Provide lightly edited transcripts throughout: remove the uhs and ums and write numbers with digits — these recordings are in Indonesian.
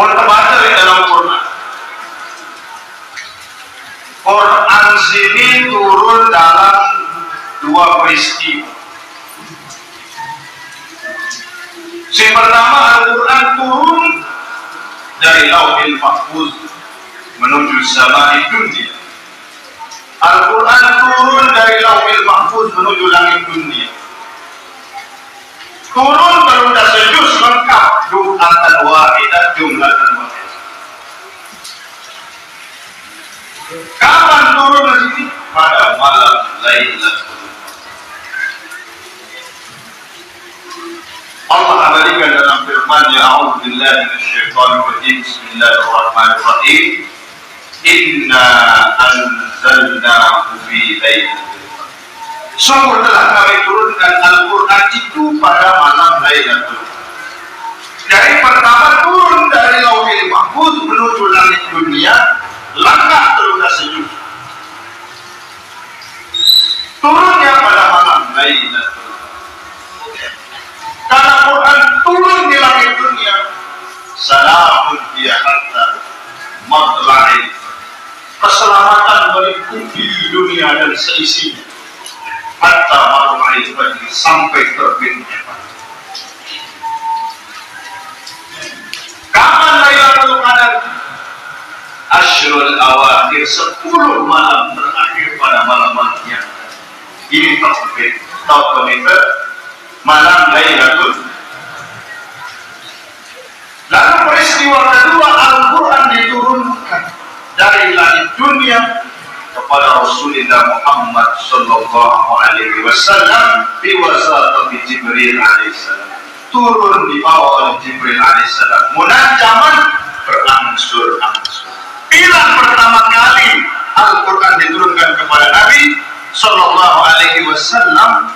Mau terbaca di dalam Quran. Quran sini turun dalam dua peristiwa. Yang pertama, Al-Quran turun dari Lauhil Mahfuz menuju samai dunia. Al-Quran turun dari Lauhil Mahfuz menuju langit dunia. Turun berudah sejus lengkap, jumlatan wahidah, jumlatan wahidah. Kapan turun di sini? Pada malam Lailatul. Allah abadikan dalam firman-Nya, A'udzubillahi minasyaitonir rajim. Bismillahirrahmanirrahim. Inna anzalnahu fi lailatul. Sungguh telah kami turunkan Al-Quran itu pada malam Lailatul. Jadi pertama turun dari Lauhil Mahfuz menuju langit dunia, langkah terluka sejuk. Turunnya pada malam Lailatul. Karena Quran turun di langit dunia, salamun hiya hatta matla'il. Keselamatan meliputi dunia dan seisinya. Hatta matla'il fajr, sampai terbitnya pagi. Kapan Lailatul Qadar? Asyrul awakhir, 10 malam terakhir pada malam-malam yang ini terbit. Tahu malam Lailatul. Lalu peristiwa kedua, Al-Quran diturunkan dari langit dunia kepada Rasulullah Muhammad sallallahu alaihi wasallam di wasatati Jibril alaihissalam. Turun dibawa oleh Jibril alaihissalam, munajjaman berangsur-angsur. Bila pertama kali Al-Quran diturunkan kepada Nabi sallallahu alaihi wasallam,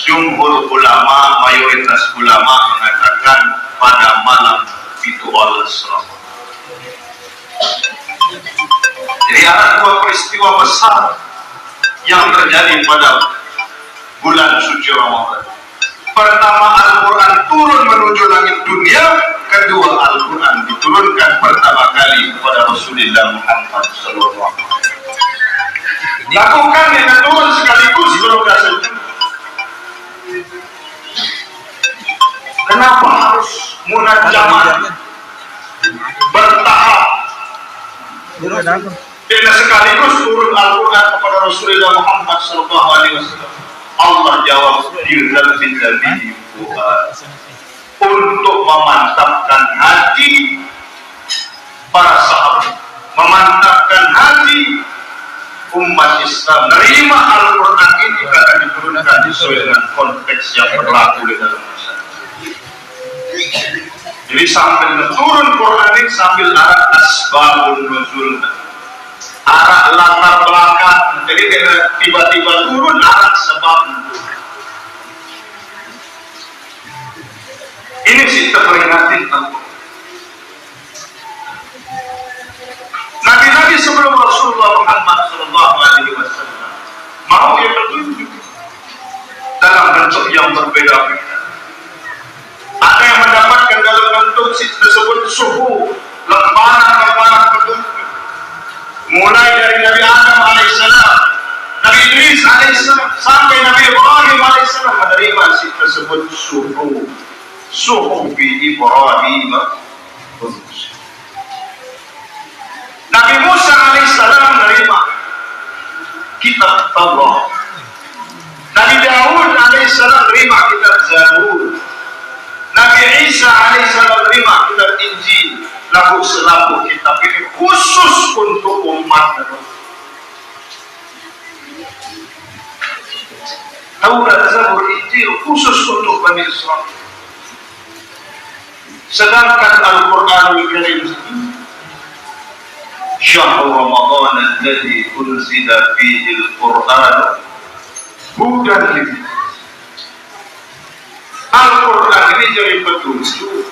jumhur ulama, mayoritas ulama mengatakan pada malam itu Allah SWT. Jadi ada dua peristiwa besar yang terjadi pada bulan suci Ramadan. Pertama, Al-Quran turun menuju langit dunia. Kedua, Al-Quran diturunkan pertama kali kepada Rasulullah Muhammad SAW. Lakukan dengan turun sekaligus berokasi. Kenapa harus munajjaman bertahap? Tidak sekaligus turun Al-Quran kepada Rasulullah Muhammad SAW. Allah jawab untuk memantapkan hati para sahabat, memantapkan hati umat Islam menerima Al-Quran ini karena diturunkan sesuai dengan konteks yang berlaku di dalam masyarakat. Jadi sambil turun Quran ini sambil arah asbabun nuzul, arah latar belakang. Jadi tiba-tiba turun arah sebab nuzul. Ini sih peringatin tentang Nabi-Nabi sebelum Rasulullah Muhammad SAW mau dia petunjuk dalam bentuk yang berbeda-beda. Ada yang mendapatkan dalam bentuk tersebut suhu, lembaran petunjuk. Mulai dari Nabi Adam alaihissalam, Nabi Idris alaihissalam, sampai Nabi Ibrahim alaihissalam menerima tersebut suhu bi Ibrahim. Nabi Musa alaihissalam menerima kitab Taurat. Nabi Daud alaihissalam menerima kitab Zabur. Nabi Isa alaihissalam menerima kitab Injil. Lalu selaku kitab ini khusus untuk umat. Taurat, Zabur, Injil khusus untuk Bani Israel. Sedangkan Al-Quranul Karim Syahr Ramadan alladzi unzila fihi al-Quran hudan lin-nas. Al-Quran ini jadi petunjuk.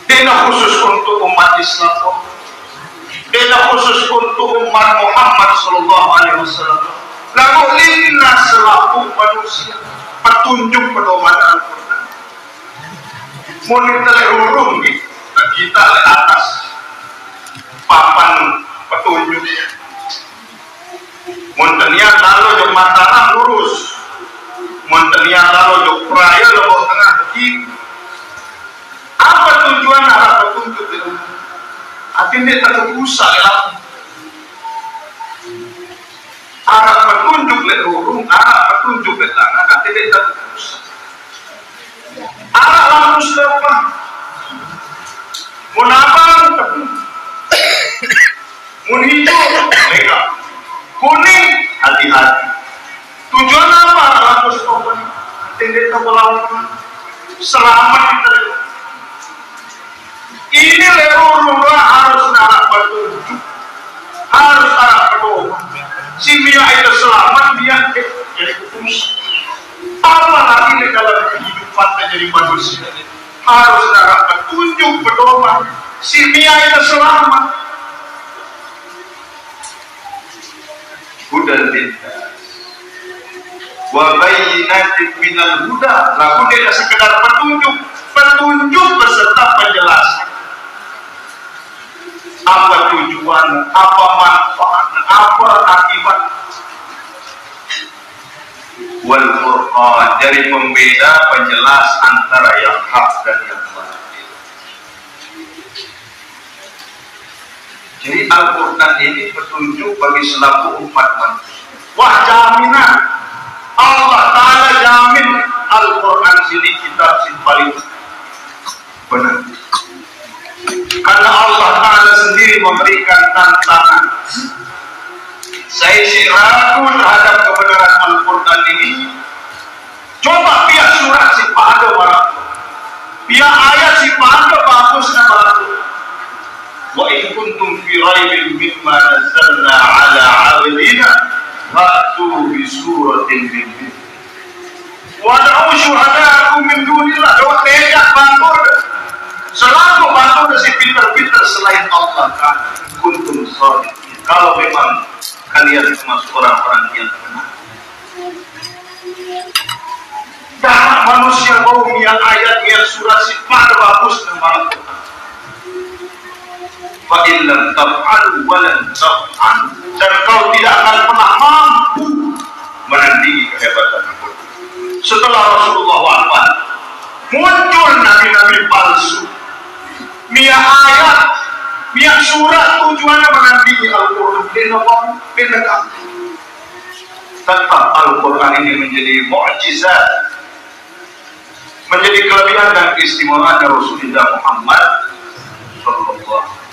Tidak khusus untuk umat Islam, tidak khusus untuk umat Muhammad sallallahu alaihi wasallam. Lalu linnas selaku manusia, petunjuk pedoman Al-Quran. monitor urung kita le atas papan petunjuk montenya lalu jok Mataram lurus, montenya lalu jok Praya lebok tengah kiri. Apa tujuan arah petunjuk itu? Artinya terkebusa ya. Arah petunjuk le urung, arah petunjuk le tangan, artinya terkebusa. Arah lampus depan, mun abang mun hijau mereka, kuning hati-hati. Tujuan apa lampus depan? Artinya terlalu selamat kita. Ini lewat harus arah petunjuk, harus arah pedoman. Si Mia itu selamat dia jadi kudus. Apalagi di dalam kehidupan menjadi manusia harus arah petunjuk pedoman. Si Mia itu selamat. Hudan lintas, wa bayyinatin minal huda. Lalu dia sekedar petunjuk beserta penjelasan. Apa tujuan, apa manfaat, apa akibat. Wal Qur'an, dari pembeda penjelas antara yang hak dan yang batil. Jadi Al-Quran ini petunjuk bagi selaku umat manusia. Wah, jaminan Allah Ta'ala jamin Al-Quran sini kitab yang paling benar. Karena Allah Ta'ala sendiri memberikan tantangan. Saya sih ragu terhadap kebenaran Al-Quran ini. Coba pihak surat si pada malam, pihak ayat si pada bagus nama aku. Wa in kuntum fi raibin mimma nazzalna ala 'abdina fa'tu bi suratin min mithlihi wad'u syuhada'akum min dunillah. Doa tegak bantur selalu bantu si pinter-pinter selain Allah kan kuntum shadiqin. Kalau memang kalian termasuk orang-orang yang benar. Dan manusia mau yang ayat yang surah sifat bagus nama Al-Quran. Fa illam taf'alu wa lan taf'alu, dan kau tidak akan pernah mampu menandingi kehebatan Al-Quran. Setelah Rasulullah wafat, muncul nabi-nabi palsu. Mia ayat, mia surat tujuannya menandingi Al-Quran. Tetap Al-Quran ini menjadi mukjizat, menjadi kelebihan dan keistimewaan Rasulullah Muhammad sallallahu.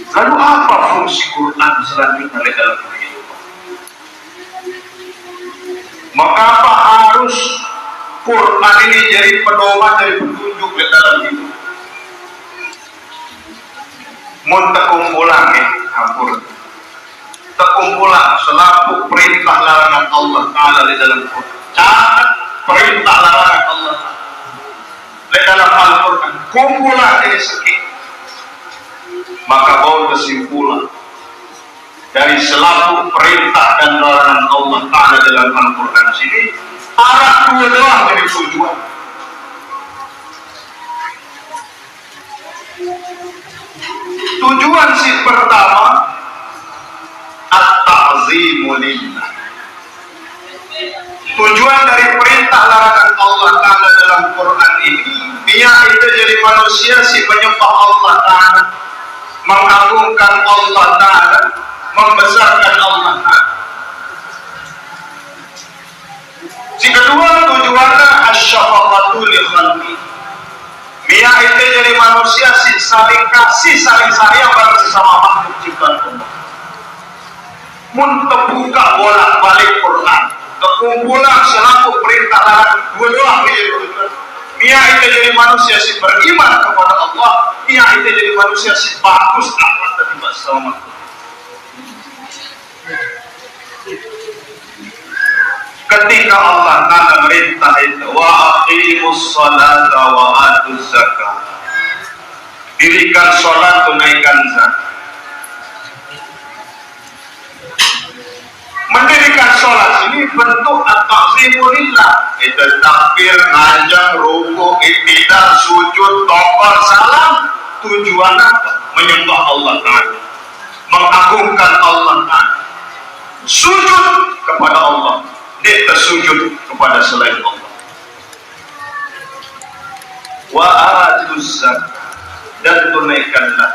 Lalu apa fungsi Quran selanjutnya dalam kehidupan? Maka apa harus Quran ini jadi pedoman, dari petunjuk di dalam hidup? Mun terkumpulan ampun, terkumpulan selaku perintah larangan Allah Ta'ala di dalam Quran. Catat perintah larangan Allah di dalam Al-Quran. Kumpulan ini sekian. Maka bawa kesimpulan dari selaku perintah dan larangan Allah Ta'ala dalam Al-Quran sini, arah dua doang dari tujuan. Tujuan si pertama at-ta'zimu lillah. Tujuan dari perintah larangan Allah Ta'ala dalam Quran ini, dia itu jadi manusia si menyembah Allah Ta'ala, mengagungkan Allah Ta'ala, membesarkan Allah Ta'ala. Si kedua tujuannya asyafaqatu li khalqi. Dia itu jadi manusia si saling kasih, saling sayang pada sesama makhluk ciptaan Allah. Mun terbuka bolak-balik Quran, kekumpulan selaku perintah larangan dua doang menjadi tujuan. Dia itu jadi manusia si beriman kepada Allah, dia itu jadi manusia si bagus akhlak dan bersama. Ketika Allah Ta'ala merintah itu, wa aqimus salata wa atuz zakat, dirikan sholat, tunaikan zakat. Mendirikan sholat ini bentuk at-ta'zim ta'zimulillah. Itu takbir, ngajak, rukuk, iktidal, sujud, topal, salam. Tujuan apa? Menyembah Allah Ta'ala, mengagungkan Allah Ta'ala, sujud kepada Allah, tidak tersujud kepada selain Allah. Wa atuz zakat, dan tunaikanlah.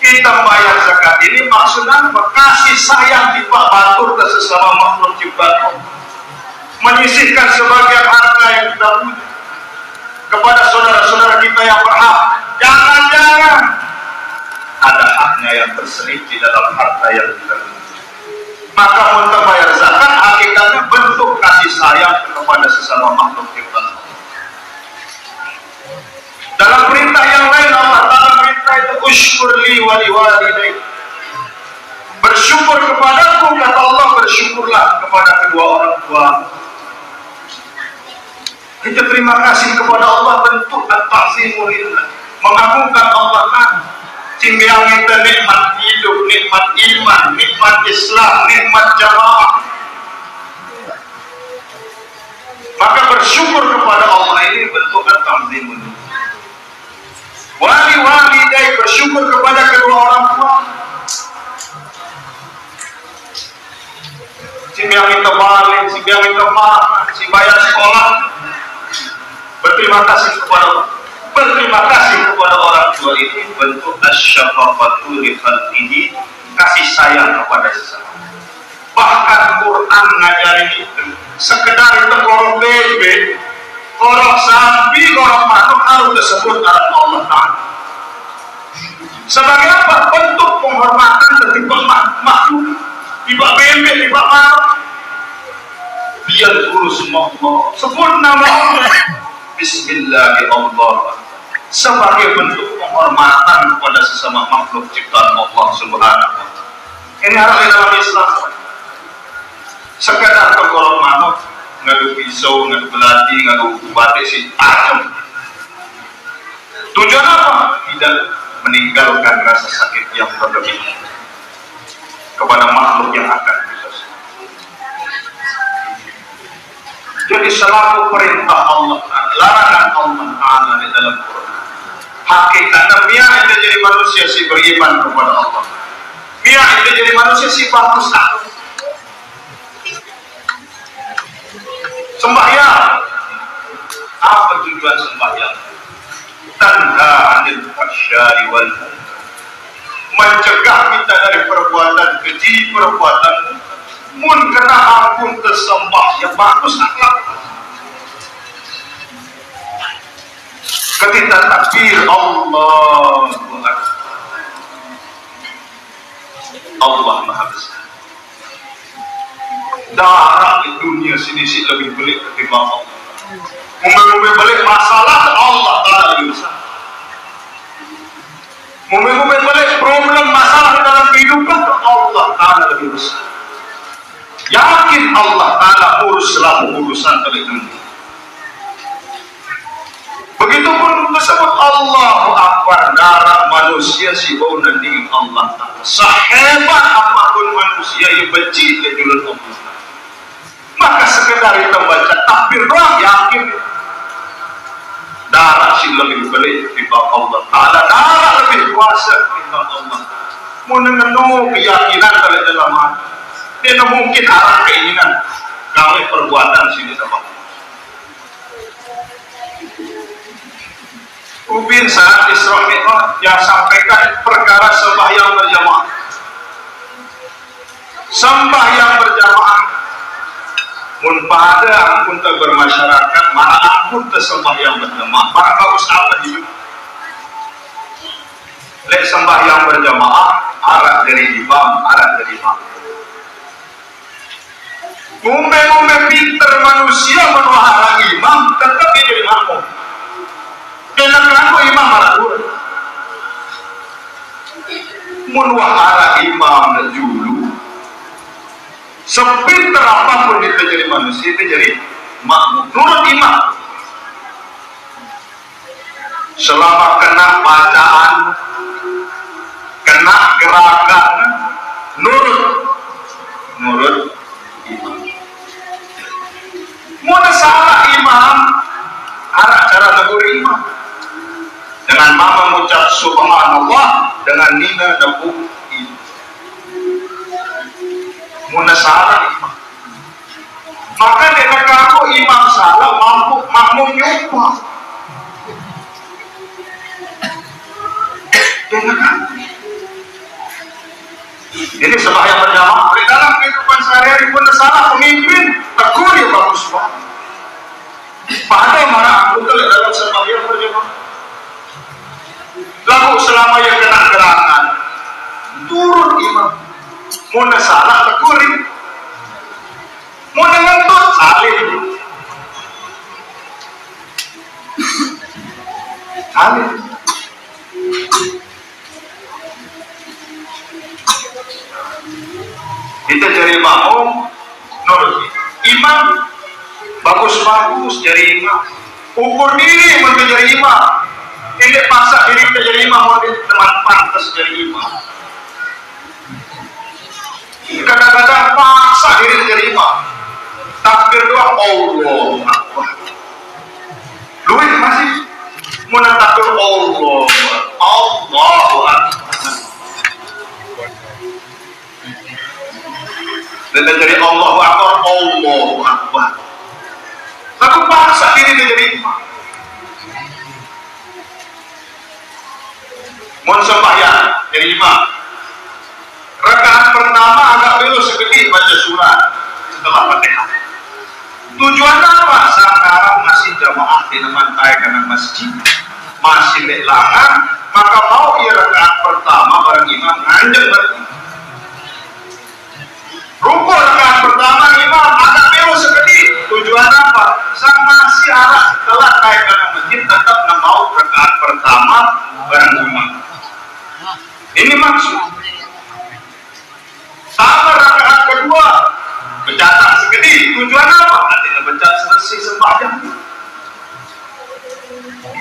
Kita bayar zakat ini maksudnya kasih sayang di Pak Batur ke sesama makhluk ciptaan Allah, menyisihkan sebagian harta yang kita punya kepada saudara-saudara kita yang berhak. Jangan-jangan ada haknya yang terselip di dalam harta yang kita punya. Maka untuk bayar zakat hakikatnya bentuk kasih sayang kepada sesama makhluk ciptaan Allah. Dalam perintah yang lain Allah Ta'ala perintah itu usykurli wa liwalidayk, bersyukur kepadaku, kata Allah, bersyukurlah kepada kedua orang tua. Kita terima kasih kepada Allah, bentuk at-ta'zimulillah, mengagungkan Allah Ta'ala. Cimbiang kita nikmat hidup, nikmat iman, nikmat Islam, nikmat jamaah. Maka bersyukur kepada Allah ini bentuk at-ta'zimulillah. Wali-walidai, bersyukur kepada kedua orang tua. Si yang minta balik, si yang minta makan, si bayar sekolah. Berterima kasih kepada Allah. Berterima kasih kepada orang tua ini bentuk asyafaqatu li khalqihi, kasih sayang kepada sesama. Bahkan Quran ngajarin itu. Sekedar itu korok bebek, korok sapi, korok makhluk harus disebut arah Allah Ta'ala. Sebagai apa? Bentuk penghormatan ketika makhluk, tiba bebek, tiba makhluk. Biar urus Allah, sebut nama Allah, Bismillahirrahmanirrahim, sebagai bentuk penghormatan kepada sesama makhluk ciptaan Allah Subhanahu wa Ta'ala. Ini harus dalam Islam. Sekedar kegorok makhluk, ngadu pisau, ngadu belati, ngadu batik si tajam. Tujuan apa? Tidak meninggalkan rasa sakit yang berlebihan kepada makhluk yang akan kita. Jadi selaku perintah Allah, larangan Allah Ta'ala di dalam Quran. Hakikatnya biar kita jadi manusia si beriman kepada Allah, biar kita jadi manusia si bagus takut. Sembahyang, apa tujuan sembahyang? Tanha anil fahsya'i wal munkar, mencegah kita dari perbuatan keji, perbuatan munkar. Ampun tersembah yang bagus akhlak. Ketika takbir Allahu Akbar, Allah Maha Besar. Darah di dunia sini sih lebih pelik ketimbang Allah. Mungkin balik masalah Allah Ta'ala lebih besar. Mungkin balik problem masalah dalam kehidupan Allah Ta'ala lebih besar. Yakin Allah Ta'ala urus selalu urusan dari dunia. Begitupun disebut Allahu Akbar, darah manusia si bau nanding Allah Ta'ala. Sehebat apapun manusia yang benci kejulan Allah, maka sekedar kita baca takbir doang yakin darah si lebih belit di bawah Allah Ta'ala, darah lebih kuasa di bawah Allah. Menengenu keyakinan dari dalam hati, dia mungkin arah keinginan kami perbuatan sini sama. Ubin saat Isra Mi'raj yang sampaikan perkara sembahyang berjamaah. Sembahyang berjamaah mun pada ampun tak bermasyarakat, mana ampun tersembahyang berjamaah, para bagus apa hidup. Lek sembahyang berjamaah, arah dari imam, arah dari imam. Ngombe-ngombe pinter manusia menuhara imam, tetap dia jadi makmum. Dalam rangka imam arah dulu. Menuhara imam dan julu. Sepinter apapun kita jadi manusia, kita jadi makmum nurut imam. Selama kena bacaan, kena gerakan, nurut imam. anina dapu muna salah imam. Maka dengan kamu imam salah mampu makmum nyumpah. Dengan kamu. Ini sembahyang berjamaah di dalam kehidupan sehari-hari pun salah pemimpin tegur ya bagus banget. Padahal marah aku tuh dalam sembahyang berjamaah. Lalu selama yang kena gerakan turun imam. Mau salah tegurin. Mau ngentut salib. Salib. Kita cari makmum, nurut. Imam bagus-bagus jadi imam. Ukur diri untuk jadi imam. Ini paksa diri kita jadi imam, mau teman pantas jadi imam. Kadang-kadang paksa diri jadi imam. Takbir doa Allah Akbar. Luwih masih mau takbir Allah Akbar. Dan dari Allahu Akbar, Allahu Akbar. Lalu paksa diri menjadi imam. Mau sembahyang jadi imam. Rakaat pertama agak dulu segede baca surat setelah Fatihah. Tujuan apa? Sekarang masih jamaah di mantai kanan masjid, masih lelangan, maka mau ia rakaat pertama bareng imam nganjek berarti. Rukun rakaat pertama imam agak dulu segede. Tujuan apa? Sang masih arah setelah naik kanan masjid tetap mau rakaat pertama bareng imam. Ini maksud. Sama rakaat kedua bercatat segede. Tujuan apa? Nanti bercatat selesai sembahyang.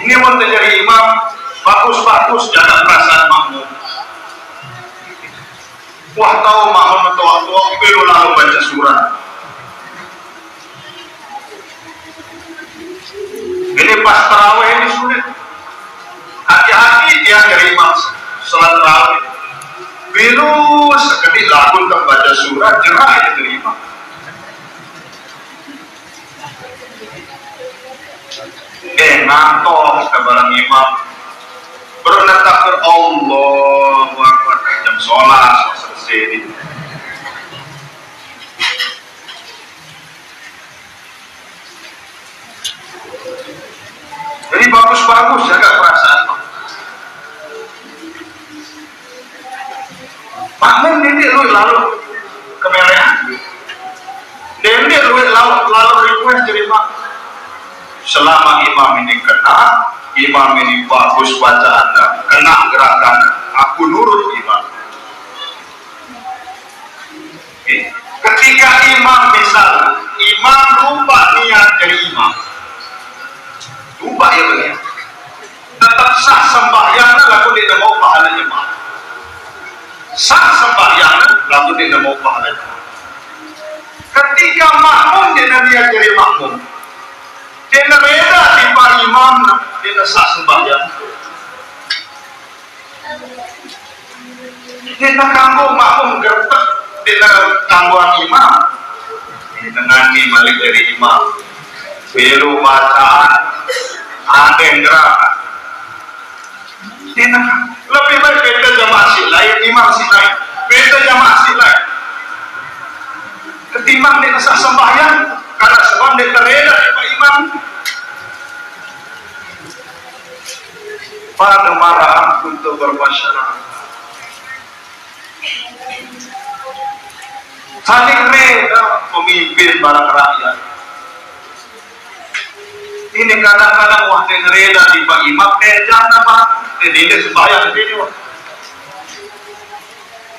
Ini mau jadi imam bagus-bagus jaga perasaan makmum. Wah tahu makmum tua-tua perlu lalu baca surat. Ini pas tarawih ini sulit. Hati-hati dia jadi imam salat tarawih. Bilu sekedip lagu terbaca surat jerah itu terima. Ngantor kebarang imam bernetakir Allah Akbar jam sholat selesai. Jadi bagus-bagus jaga perasaan. Makmum ini lu lalu kemelehan. Dia lu lalu request jadi makmum. Selama imam ini kena, imam ini bagus bacaannya, kena gerakan, aku nurut imam. Ketika imam misalnya, imam lupa niat jadi imam, lupa ya beliau, tetap sah sembahyangnya, lalu tidak mau pahala jemaah. Sah sembahyangnya, lalu tidak mau pahala jemaah. Ketika makmum dia niat jadi makmum. Dia beda di Pak Imam, dia sah sembahyang. Dia kanggo makmum gertek, dia kanggoan imam. Dengan ini balik dari imam, biru bacaan, ada yang gerakan. Dia lebih baik beda jamaah si lain, imam si lain, beda jamaah si lain. Ketimbang dia sah sembahyang. Karena sebab dia tereda di Pak Imam. Pada marah untuk bermasyarakat. Saling reda pemimpin barang rakyat. Ini kadang-kadang wah yang reda di Pak Imam. Jangan Pak. Ini sembahyang ini wah.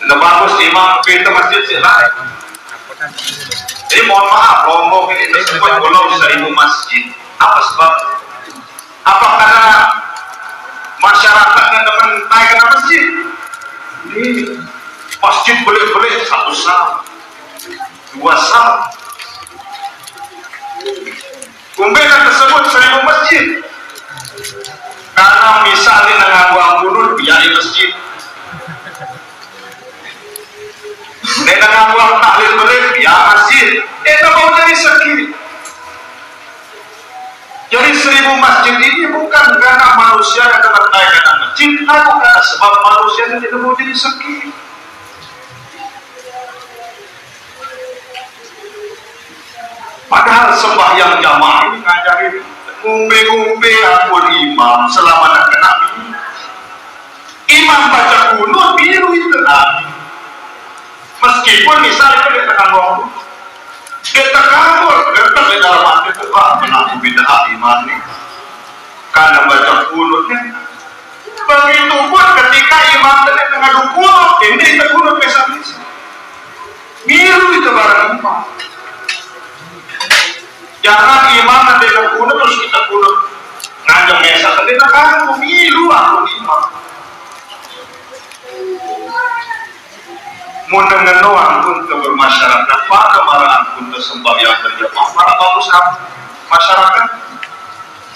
Sudah bagus imam pintu masjid silahkan. Jadi mohon maaf, Lombok ini disebut Pulau Seribu Masjid. Apa sebab? Apa karena masyarakatnya teman naik ke masjid? Ini masjid boleh-boleh satu sah, dua sah. Kumpulan tersebut seribu masjid. Karena misalnya dengan buang bunur biaya masjid, Nena ngawal tahlil balik ya masjid. Nena mau jadi sekiri. Jadi 1000 masjid ini bukan karena manusia yang terkait masjid, bukan sebab manusia yang tidak mau jadi sekiri. Padahal sembahyang jamaah ini ngajarin ngumbe-ngumbe ampun imam selama nak kena imam baca kunut biru itu nabi. Meskipun misalnya dia tekan ngomong, dia tekan getar di dalam hati itu, kenapa beda iman nih? Karena baca kunutnya. Begitu pun ketika imam tadi tengah kunut, ini kita kunut besar-besar. Biru itu barang imam. Jangan imam nanti kunut terus kita kunut ngajak mesa, kita kan pemilu aku imam. Mau dengan ampun ke bermasyarakat, pada marah ampun ke sembahyang berjamaah, para bagus masyarakat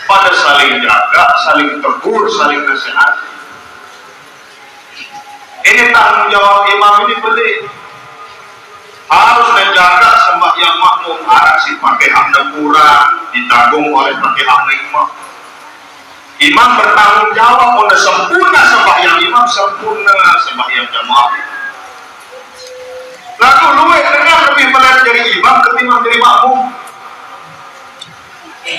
pada saling jaga, saling tegur, saling nasihat. Ini tanggung jawab imam ini pelik. Harus menjaga sembahyang makmum, harus pakai hamda kurang ditanggung oleh pakai hamda imam. Imam bertanggung jawab untuk sempurna sembahyang imam, sempurna sembahyang jamaah. Lalu luwe dengan lebih melihat jadi imam ketimbang jadi makmum.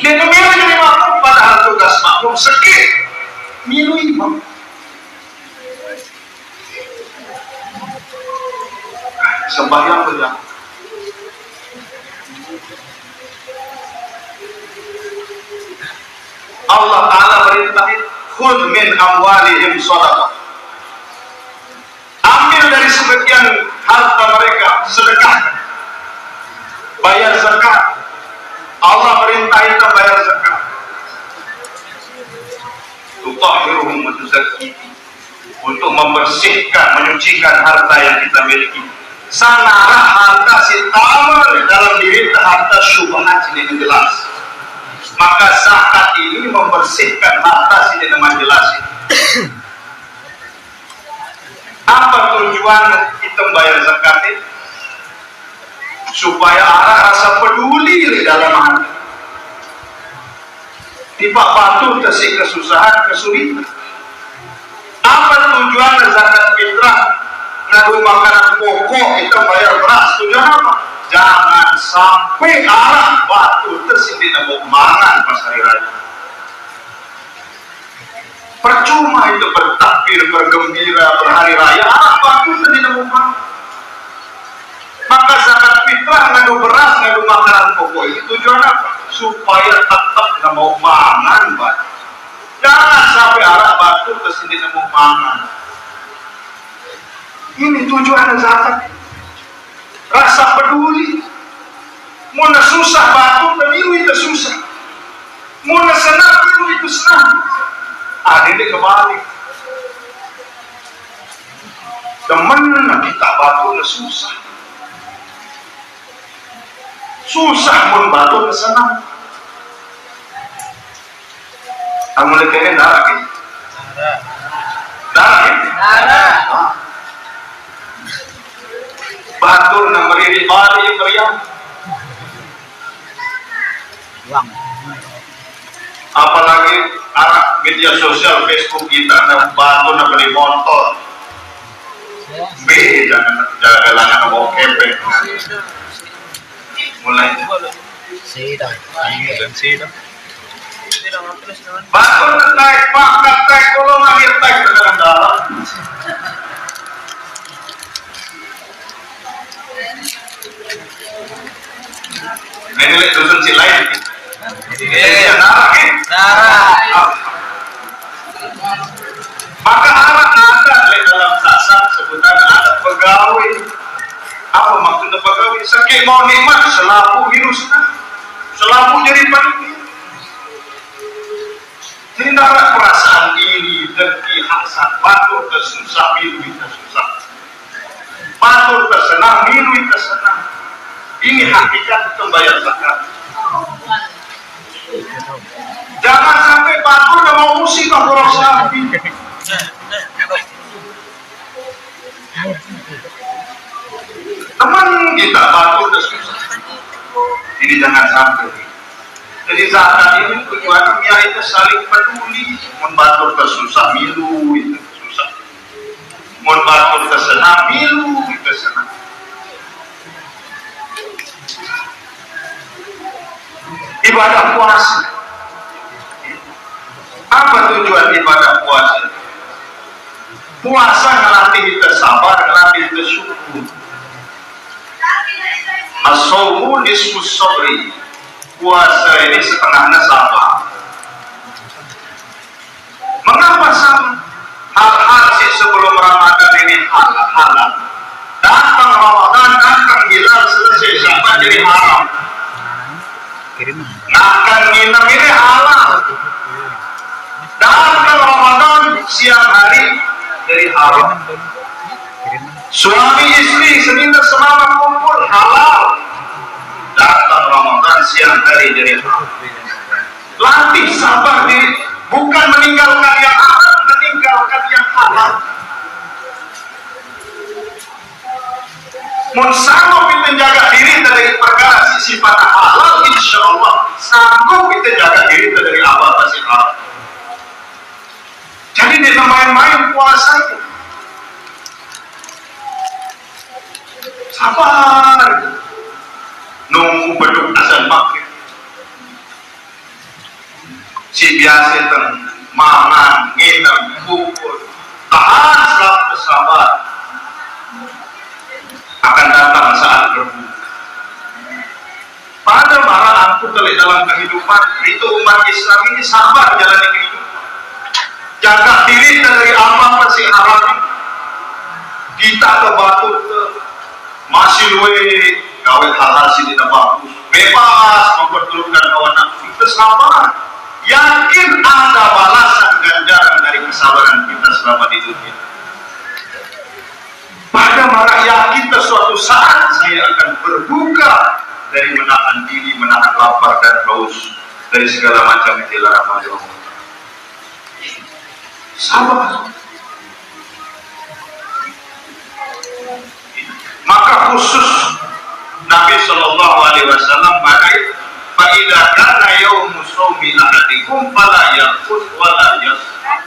Dia memilih jadi makmum, padahal tugas makmum sekir milu imam. Sembahyang berjamaah. Allah Ta'ala merintahin khudh min amwalihim shadaqah. Ambil dari sebagian harta mereka sedekah, bayar zakat. Allah perintah kita bayar zakat. Tutahhiruhum wa tuzakkihim, untuk membersihkan, menyucikan harta yang kita miliki. Sanara harta sitamar dalam diri harta syubhat ini jelas. Maka zakat ini membersihkan harta sini dengan jelas. Apa tujuan kita bayar zakat ini? Supaya ada rasa peduli di dalam hati. Tiba batu tersi kesusahan, kesulitan. Apa tujuan zakat fitrah? Ngadu makanan pokok kita bayar beras. Tujuan apa? Jangan sampai arah batu tersi tidak mau mangan pas hari raya. Percuma itu bertakbir, bergembira, berhari raya, arah batu tidak mau mangan. Maka zakat fitrah ngadu beras, ngadu makanan pokok itu tujuan apa? Supaya tetap nggak mau mangan, Pak. Jangan sampai arah batu tersi tidak mau mangan. Ini tujuan zakat. Rasa peduli. Mau susah batu, pemilu itu susah. Mau senang, pemilu itu senang. Ini kebalik. Demen kita batu susah. Susah pun batu senang. Kamu lihatnya darah ini. Darah ini. Batur nomor ini bari meriam. Apalagi arah media sosial Facebook kita ada batur nomor di motor. Jangan jalan mau kepek. Mulai. Batur naik pangkat naik golongan naik ke dalam dalam. Ini lihat dusun si lain. Iya, darah. Maka anak ada di dalam sasar sebutan ada pegawai. Apa maksudnya pegawai? Saking mau nikmat selaku virusnya, selaku jadi panitia. Tidak ada perasaan iri, dengki, hasad, batur tersusah, milu tersusah. Batur tersenang, milu tersenang. Ini hakikat membayar zakat. Jangan sampai batur dan mau musik kalau sapi. kita batul dan susah. Ini jangan sampai. Jadi zakat ini tujuannya itu saling peduli, membantu kesusah milu itu susah, membantu kesenang milu itu senang. Ibadah puasa, apa tujuan ibadah puasa? Puasa ngelatih kita sabar, ngelatih kita syukur. As-sawmu nisfus sabri. Puasa ini setengahnya sabar. Mengapa sabar? Hal-hal sih sebelum Ramadan ini halal. Datang Ramadan, datang hilal, selesai sabar jadi haram. Makan minum ini halal. Datang Ramadan siang hari dari haram. Suami istri Senin dan semalam kumpul halal. Datang Ramadan siang hari dari haram. Latih sabar diri, bukan meninggalkan yang haram, meninggalkan yang halal. Mun sanggup kita jaga diri dari perkara sifat halal, insya Allah sanggup kita jaga diri dari apa sih haram. Jadi dia main-main puasa itu. Sabar. Nunggu beduk azan maghrib. Si biasa itu mangan, nginep, kumpul. Tahan selama sabar. Akan datang saat berbuka. Pada marah aku telah dalam kehidupan itu umat Islam ini sabar jalani kehidupan. Jaga diri dari apa sih haram. Kita ke batu masih luwe gawe hal-hal sih tidak bagus. Bebas memperturutkan kawan nafsu. Kita sabar. Yakin ada balasan ganjaran dari kesabaran kita selama di dunia. Pada marah yakin suatu saat saya akan berbuka dari menahan diri, menahan lapar dan haus dari segala macam dilarang Allah. Sabar. Maka khusus Nabi Shallallahu Alaihi Wasallam pada faidah kana yaumus shaumi ahadikum fala yaqut wala yasrab.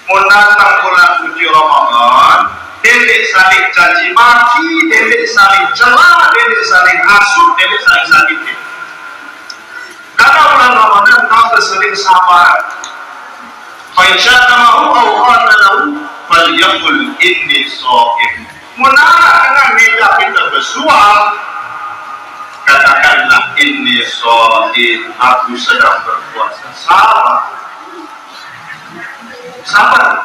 Menatang bulan suci Ramadan, dedek saling caci maki, dedek saling celah, dedek saling hasut, dedek saling sakiti. Karena bulan Ramadan kita sering sabar. Faisyatamahu au qala lahu falyaqul inni sha'im. Menara dengan meja kita bersuara, katakanlah inni sha'im, aku sedang berpuasa. Sabar. Sabar.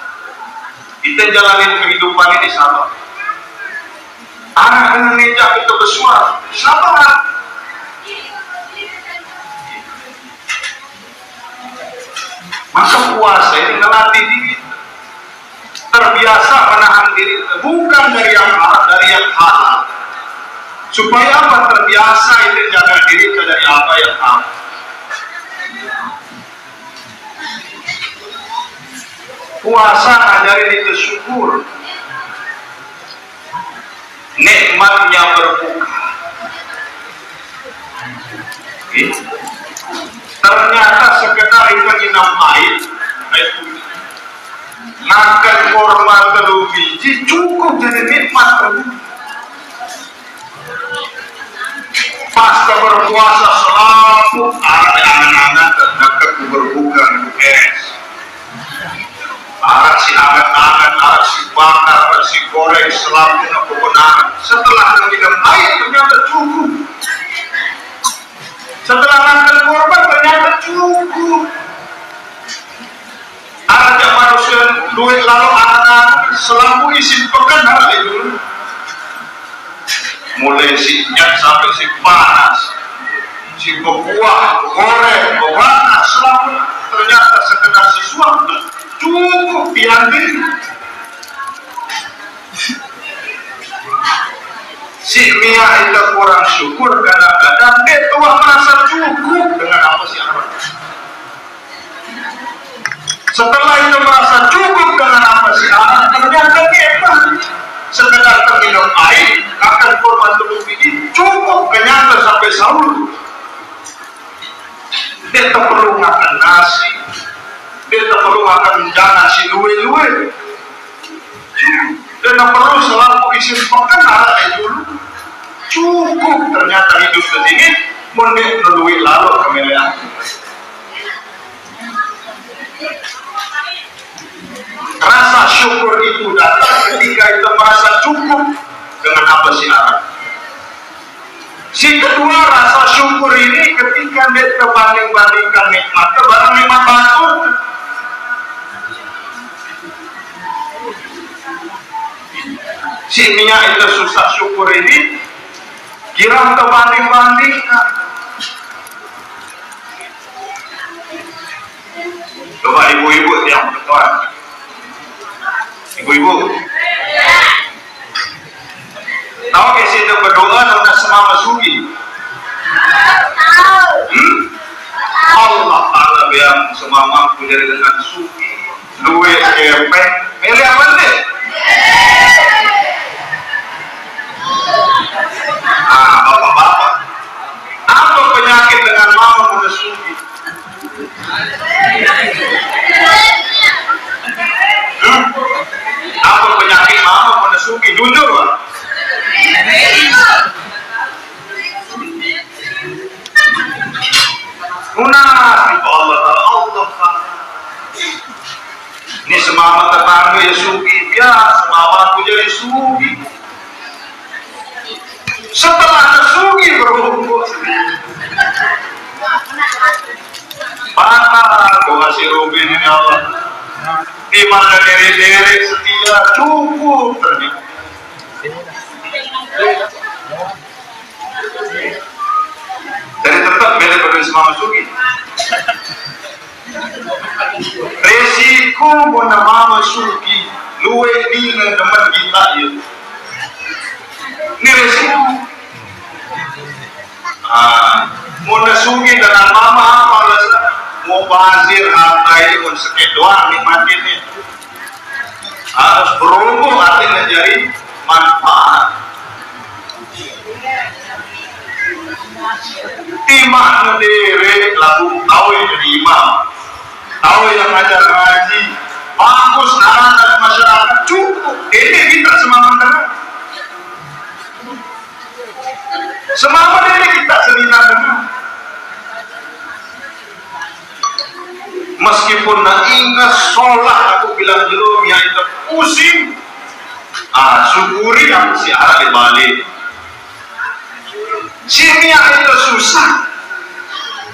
Kita jalanin kehidupan ini sabar. Anak dengan meja kita bersuara, sabar. Maka puasa ini melatih diri terbiasa menahan diri, bukan dari yang haram, dari yang halal. Supaya apa? Terbiasa itu jaga diri dari apa yang haram. Puasa ngajarin itu syukur, nikmatnya berbuka. Ternyata sekedar itu minum air makan korma telur biji cukup jadi nikmat berbuka. Pas berpuasa selalu ada anak-anak terdekat berbuka es. Arak si anget-anget, arak si bakar, arak si goreng, selalu kebenaran. Setelah minum air ternyata cukup. Setelah makan korban ternyata cukup. Ada manusia duit lalu anak-anak selalu isi pekan hari dulu. Mulai si nyat sampai si panas, si berbuah, goreng, berwarna selalu ternyata sekedar sesuatu cukup diambil. Si Mia itu kurang syukur kadang-kadang dia tua merasa cukup dengan apa sih orang. Setelah itu merasa cukup dengan apa sih orang, ternyata dia sekedar terminum air akan korban duit. Dan perlu selalu isi pekan arah dulu. Cukup ternyata hidup sedikit, menit duit lalu kemelean. Rasa syukur itu datang ketika itu merasa cukup dengan apa sih arah. Si kedua, rasa syukur ini ketika dia terbanding-bandingkan nikmat ke barang nikmat batu. Si minyak itu susah syukur ini kira terbanding-bandingkan. Coba ibu-ibu yang bertuan, ibu-ibu tahu ke situ berdoa dengan semama sugi. Allah Ta'ala biang semama ku dari dengan sugi duit kepeng milih apa nih? Bapak-bapak, apa penyakit dengan mama muda sugi? Apa penyakit mama muda sugi? Jujur Pak. Munafik Allah Ta'ala. Ini semama tetangga ya sugi, ya semama aku jadi sugi. Setelah tersugi berhubung mana doa si Rubin ini Allah di mana diri setia cukup ternyata. Jadi tetap beda pada semua sugi. Resiko mana mama sugi luwe dina teman kita ya. Ini resiko. Mana sugi dengan mama apa alasan mau bazir harta ini pun sedikit doang nikmatinnya. Harus berumur artinya jadi manfaat. Timah diri lagu tahu yang jadi imam, tahu yang ngajar ngaji, bagus anak masyarakat cukup. Ini kita semangat semangat ini kita selina dengan. Meskipun nak ingat sholat aku bilang jelum yang itu pusing, syukuri aku si arah di balik. Sini yang itu susah.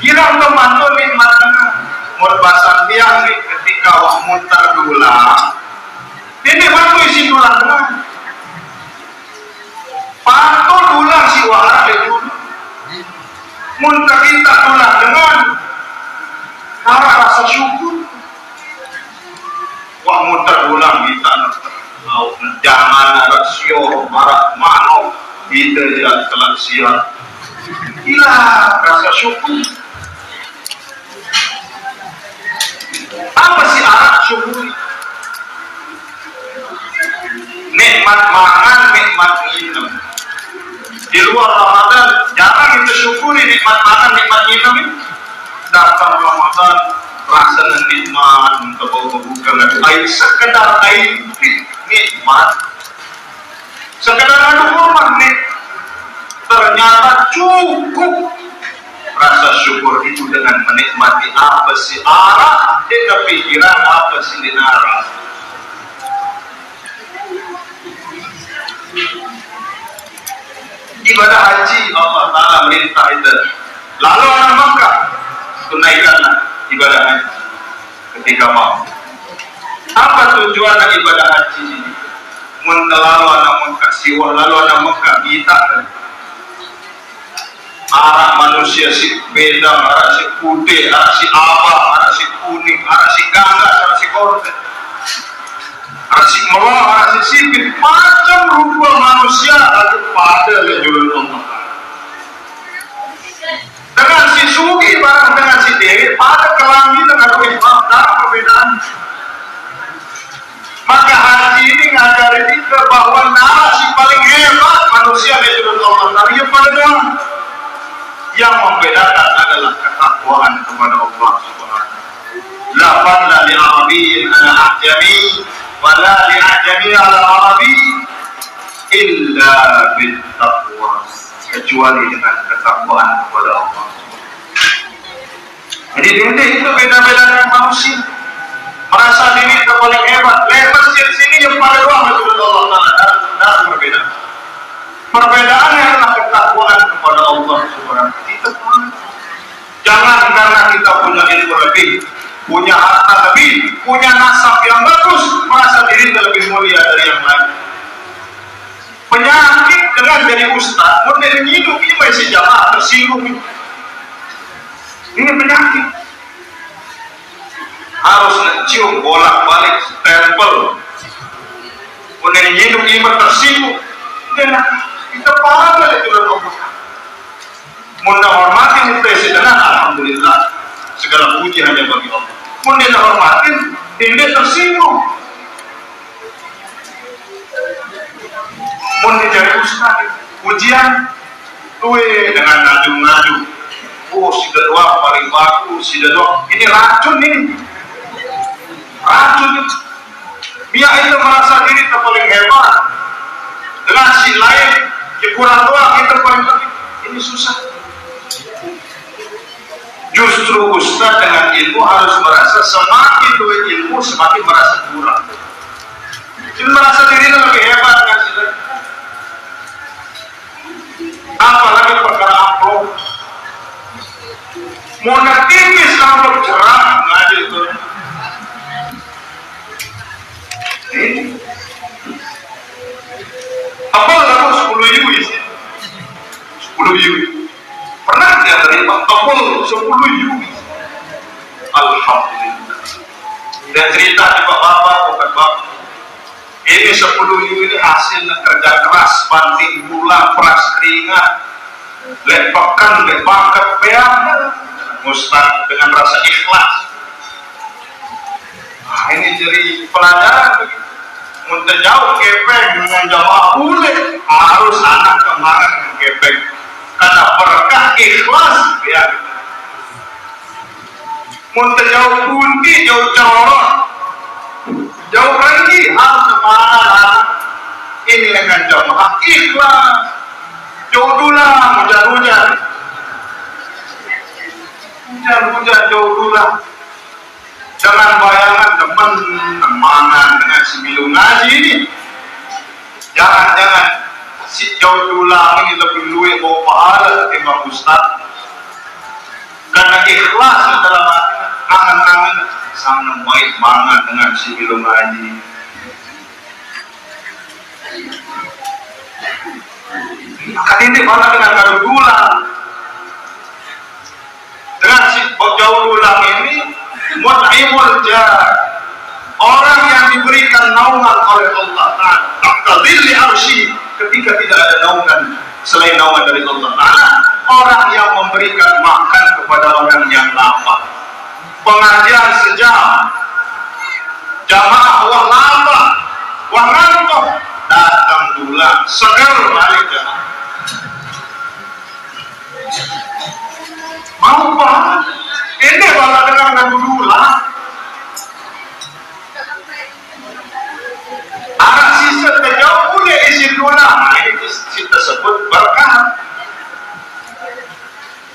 Kira teman tu nikmat dengan merbasan biang ni ketika wak mutar dulang. Ini baru isi dulang dengan. Pantul dulang si wak itu. Muntah kita dulang dengan. Karena rasa syukur. Wak mutar dulang kita. Jangan rasio marah mano. Kita jangan telah siap. Gila rasa syukur. Apa sih arah syukur? Nikmat makan, nikmat minum. Di luar Ramadan jarang kita syukuri nikmat makan, nikmat minum. Datang Ramadan rasa nikmat untuk bukan air sekedar air nikmat. Sekedar ada hormat nih. Ternyata cukup. Rasa syukur itu dengan menikmati apa sih arah dan pikiran apa sih dinara. Ibadah haji Allah Ta'ala merintah itu. Lalu anak Makkah tunaikanlah ibadah haji ketika mau. Apa tujuan ibadah haji ini? Lalu anak Makkah siwah lalu anak Makkah kita arah manusia si beda, arah si putih, arah si abah, arah si kuning, arah si gangga, arah si korban, arah si melong, arah si sipit, macam rupa manusia ada pada lejulun Allah. Dengan si sugi barang dengan si dewi pada kelambi dengan imam tak perbedaan. Maka haji ini ngajari kita bahwa narasi paling hebat manusia lejulun Allah. Tapi yang pada doang. Yang membedakan adalah ketakwaan kepada Allah Subhanahu. La fadla li arabiyyin ala ajami wala li'ajami ala arabi illa bittaqwa, kecuali dengan ketakwaan kepada Allah. Jadi itu beda-beda dengan manusia. Merasa diri paling hebat. Masjid sini yang paling wah itu Allah Taala. Dan berbeda. Perbedaannya adalah ketakwaan kepada Allah Subhanahu wa Taala. Jangan karena kita punya ilmu lebih, punya harta lebih, punya nasab yang bagus, merasa diri lebih mulia dari yang lain. Penyakit dengan jadi ustaz, modern hidup ini masih jamaah tersinggung. Ini penyakit. Harus cium bolak-balik stempel. Modern hidup ini tersinggung. Dan kita paham dari Tuhan Allah. Mudah hormatin presiden, alhamdulillah. Segala puji hanya bagi Allah. Mudah hormatin, tidak tersinggung. Mau dicari ustaz, ujian, tuwe dengan ngaju-ngaju. Oh, si doa paling bagus, si doa. Ini racun ini. Racun itu. Dia itu merasa diri paling hebat. Dengan si lain, kurang doa kita paling penting. Ini susah. Justru ustaz dengan ilmu harus merasa semakin tuwe ilmu semakin merasa kurang. Jadi merasa diri lebih hebat dengan si lain. Apalagi perkara amplop, mau tipis amplop cerah ngaji itu. Apa lalu 10 ribu isi? 10 ribu. Pernah dia terima topol 10 ribu? Alhamdulillah. Dan cerita di bapak bukan bapak. Ini 10 ribu ini hasil kerja keras, banting tulang, peras keringat, lepakan, lepakan, peang, Ustaz dengan rasa ikhlas. Nah, ini jadi pelajaran. Untuk jauh kepeng dengan jamaah boleh, harus anak kemarin dengan kepeng. Karena berkah ikhlas, ya. Untuk jauh bunti, jauh corot. Jauh lagi harus semangat ini dengan jamaah ikhlas. Jauh dulang, hujan-hujan, jauh dulang. Jangan bayangan teman-temanan dengan si bilu ngaji ini. Jangan si jauh dulang ini lebih luwe bawa pahala ketimbang ustaz. Karena ikhlas dalam hati, angan-angan sangat baik banget dengan si bilu ngaji. Kan ini malah dengan kado dulang. Dengan si jauh dulang ini mut'imul jar, orang yang diberikan naungan oleh Allah Ta'ala, taqdilli arsy, ketika tidak ada naungan selain naungan dari Allah Ta'ala. Orang yang memberikan makan kepada orang yang lapar, pengajian sejam, jamaah wah lapar, wah ngantuk, datang dulang, segar balik jamaah. Mau banget. Ini malah dengan dulang. Anak sisa terjauh boleh isi dulang. Ini tersebut berkah.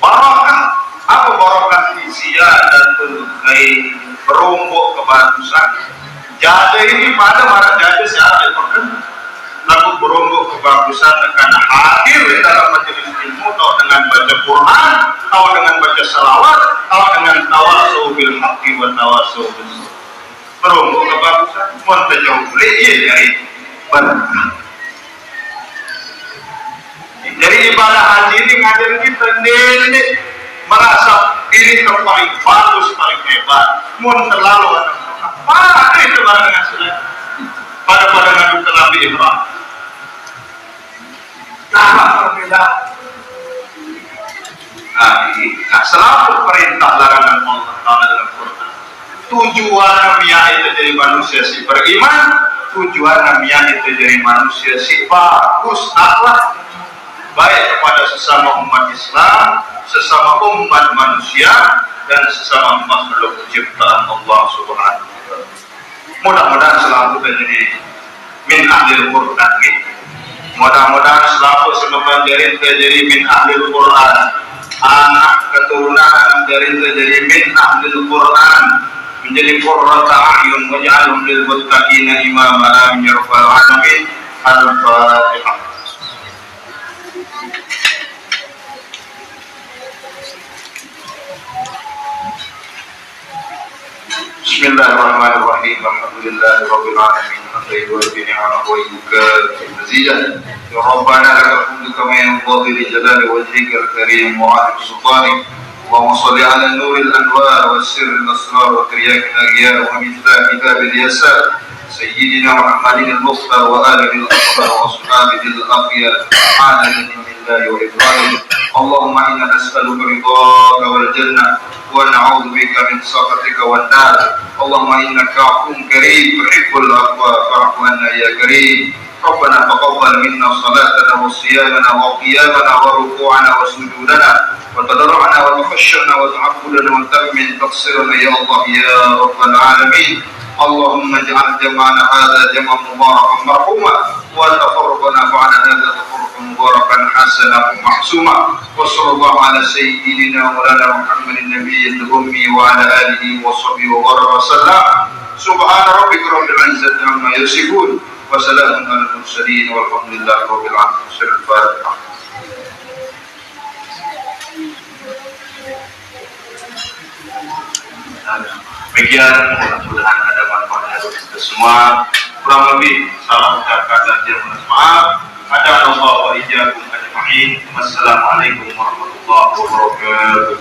Barokah. Apa barokah di ziyadatul khair, berombok kebagusan. Jadi ini pada marah jadi siapa yang lalu berombok kebagusan dengan hadir di dalam majelis ilmu, atau dengan baca Quran, atau dengan baca salawat, atau dengan tawasul bil haqqi wa tawasul bis sabr. Berombok kebagusan, mentajauh boleh dari berkah. Jadi ibadah haji ini ngajar kita ini merasa diri paling bagus, paling hebat, mun terlalu apa itu barang hasilnya pada ngadu kelabi ihram. Nah, perbedaan. Nah, selalu perintah larangan Allah Ta'ala dalam Quran. Tujuan namanya itu jadi manusia si beriman, tujuan namanya itu jadi manusia si bagus akhlak, baik kepada sesama umat Islam, sesama umat manusia, dan sesama makhluk ciptaan Allah Subhanahu wa Ta'ala. Mudah-mudahan selalu kita jadi min ahlil Quran nih. Mudah-mudahan selalu sebab jadi min ahlil Quran. Anak keturunan jadi min ahlil Quran, menjadi qurrata a'yun waj'alhum lil muttaqina imama. Amin ya rabbal alamin. Al-Fatihah. Bismillahirrahmanirrahim. Alhamdulillahirabbil alamin. Hamdan wa ni'amahu wa yukafi mazidan. Ya Rabbana lakal hamdu kama yanbaghi li jalali wajhikal karim wa 'ala sultanik. Allahumma shalli 'ala nuril anwar wa sirril asrar wa tiryakil aghyar wa miftah kitabil yasar sayyidina Muhammadin al-Mukhtar wa alihi al-athhar wa ashabihi al-akhyar 'ala lillahi wa ridwanihi. Allahumma inna nas'aluka ridhaka wal jannah wa na'udzu bika min sakhatika wan nar. Allahumma innaka 'afuwwun karim tuhibbul 'afwa fa'fu 'anna ya karim. Rabbana taqabbal minna salatana wa siyamana wa qiyamana wa ruku'ana wa sujudana wa tadarru'ana wa takhashshana wa ta'abbudana wa tammin taqsirana ya Allah ya rabbal alamin. Allahumma ij'al jam'ana hadha jam'an mubarakan marhuma wa tafarraqana ba'da hadha tafarruqan mubarakan hasanan mahsuma. Wa sallallahu ala sayyidina maulana Muhammadin nabiyyil ummi wa ala alihi wa sahbihi wa baraka wa sallam. Subhana rabbika rabbil izzati amma yasifun wa salamun alal mursalin walhamdulillahi rabbil alamin. Al-Fatihah. Demikian, mudah-mudahan ada manfaatnya untuk kita semua. Kurang lebih salah ucapkan dan mohon maaf. Ada Allah wa iyyakum ajma'in. Wassalamualaikum warahmatullahi wabarakatuh.